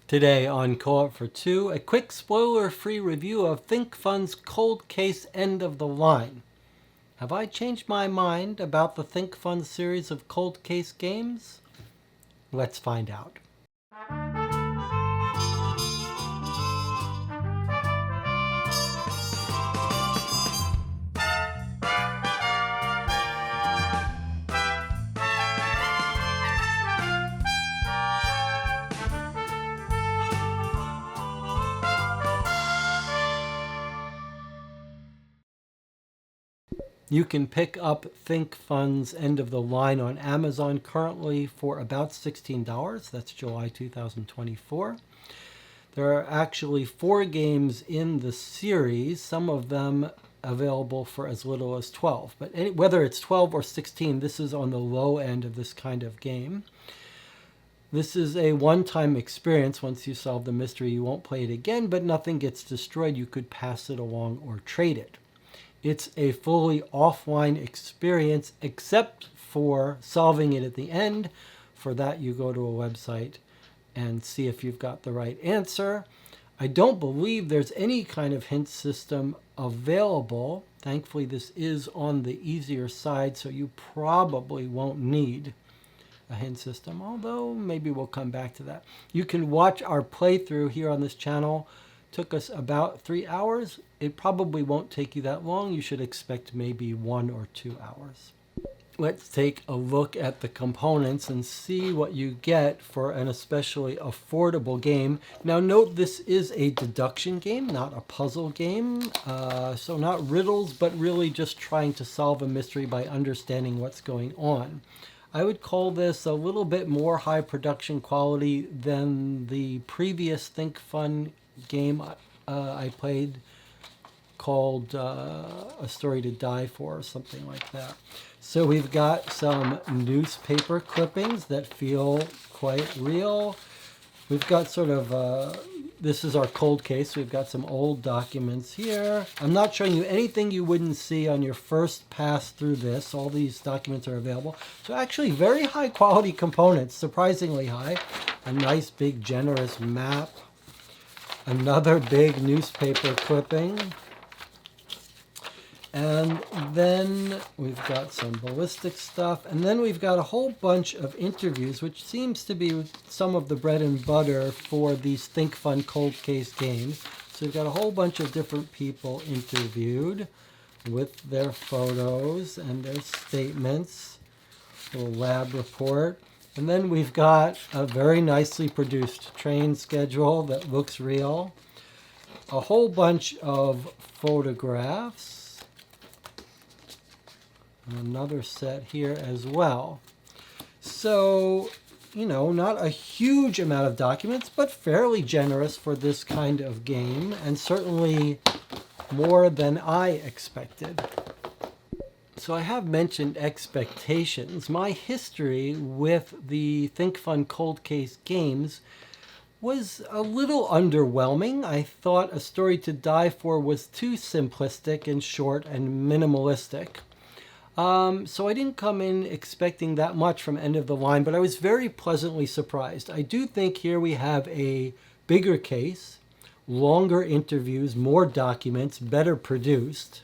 Today on Co-op for Two, a quick spoiler-free review of ThinkFun's Cold Case End of the Line. Have I changed my mind about the ThinkFun series of cold case games? Let's find out. You can pick up ThinkFun's End of the Line on Amazon currently for about $16. That's July 2024. There are actually 4 games in the series, some of them available for as little as 12. But whether it's 12 or 16, this is on the low end of this kind of game. This is a one-time experience. Once you solve the mystery, you won't play it again, but nothing gets destroyed. You could pass it along or trade it. It's a fully offline experience except for solving it at the end. For that, you go to a website and see if you've got the right answer. I don't believe there's any kind of hint system available. Thankfully, this is on the easier side, so you probably won't need a hint system, although maybe we'll come back to that. You can watch our playthrough here on this channel. Took us about 3 hours. It probably won't take you that long. You should expect maybe 1 or 2 hours. Let's take a look at the components and see what you get for an especially affordable game. Now note this is a deduction game, not a puzzle game. So not riddles, but really just trying to solve a mystery by understanding what's going on. I would call this a little bit more high production quality than the previous ThinkFun game I played called A Story to Die For or something like that. So we've got some newspaper clippings that feel quite real. We've got sort of, this is our cold case. We've got some old documents here. I'm not showing you anything you wouldn't see on your first pass through this. All these documents are available. So actually very high quality components, surprisingly high. A nice big generous map. Another big newspaper clipping. And then we've got some ballistic stuff. And then we've got a whole bunch of interviews, which seems to be some of the bread and butter for these ThinkFun cold case games. So we've got a whole bunch of different people interviewed with their photos and their statements. A little lab report. And then we've got a very nicely produced train schedule that looks real. A whole bunch of photographs. And another set here as well. So, you know, not a huge amount of documents, but fairly generous for this kind of game, and certainly more than I expected. So I have mentioned expectations. My history with the ThinkFun cold case games was a little underwhelming. I thought A Story to Die For was too simplistic and short and minimalistic. So I didn't come in expecting that much from End of the Line, but I was very pleasantly surprised. I do think here we have a bigger case, longer interviews, more documents, better produced.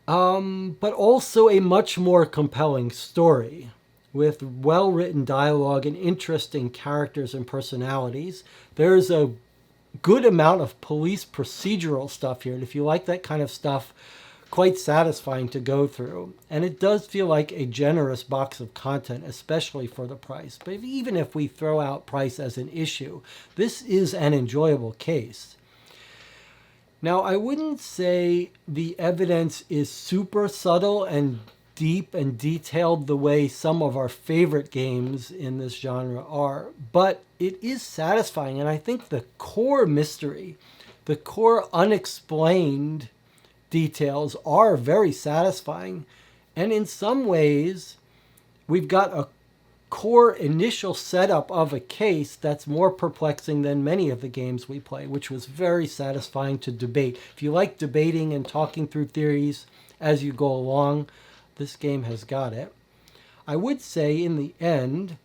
But also a much more compelling story with well-written dialogue and interesting characters and personalities. There's a good amount of police procedural stuff here, and if you like that kind of stuff, quite satisfying to go through. And it does feel like a generous box of content, especially for the price. But even if we throw out price as an issue, this is an enjoyable case. Now, I wouldn't say the evidence is super subtle and deep and detailed the way some of our favorite games in this genre are, but it is satisfying. And I think the core mystery, the core unexplained details are very satisfying. And in some ways, we've got a core initial setup of a case that's more perplexing than many of the games we play, which was very satisfying to debate. If you like debating and talking through theories as you go along, this game has got it. I would say in the end,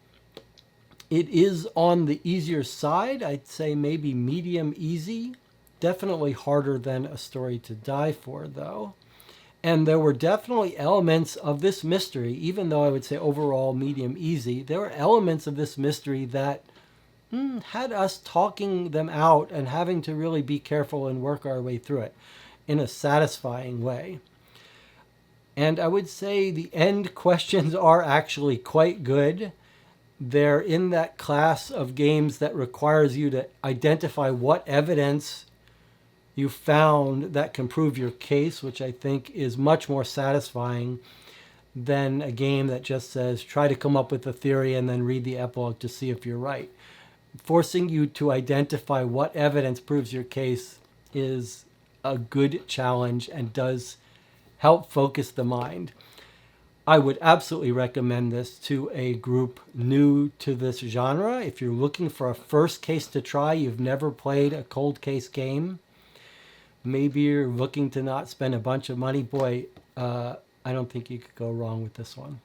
It is on the easier side. I'd say maybe medium easy. Definitely harder than A Story to Die For, though. And there were definitely elements of this mystery, even though I would say overall medium easy, there were elements of this mystery that had us talking them out and having to really be careful and work our way through it in a satisfying way. And I would say the end questions are actually quite good. They're in that class of games that requires you to identify what evidence you found that can prove your case, which I think is much more satisfying than a game that just says try to come up with a theory and then read the epilogue to see if you're right. Forcing you to identify what evidence proves your case is a good challenge and does help focus the mind. I would absolutely recommend this to a group new to this genre. If you're looking for a first case to try, you've never played a cold case game, maybe you're looking to not spend a bunch of money, boy, I don't think you could go wrong with this one.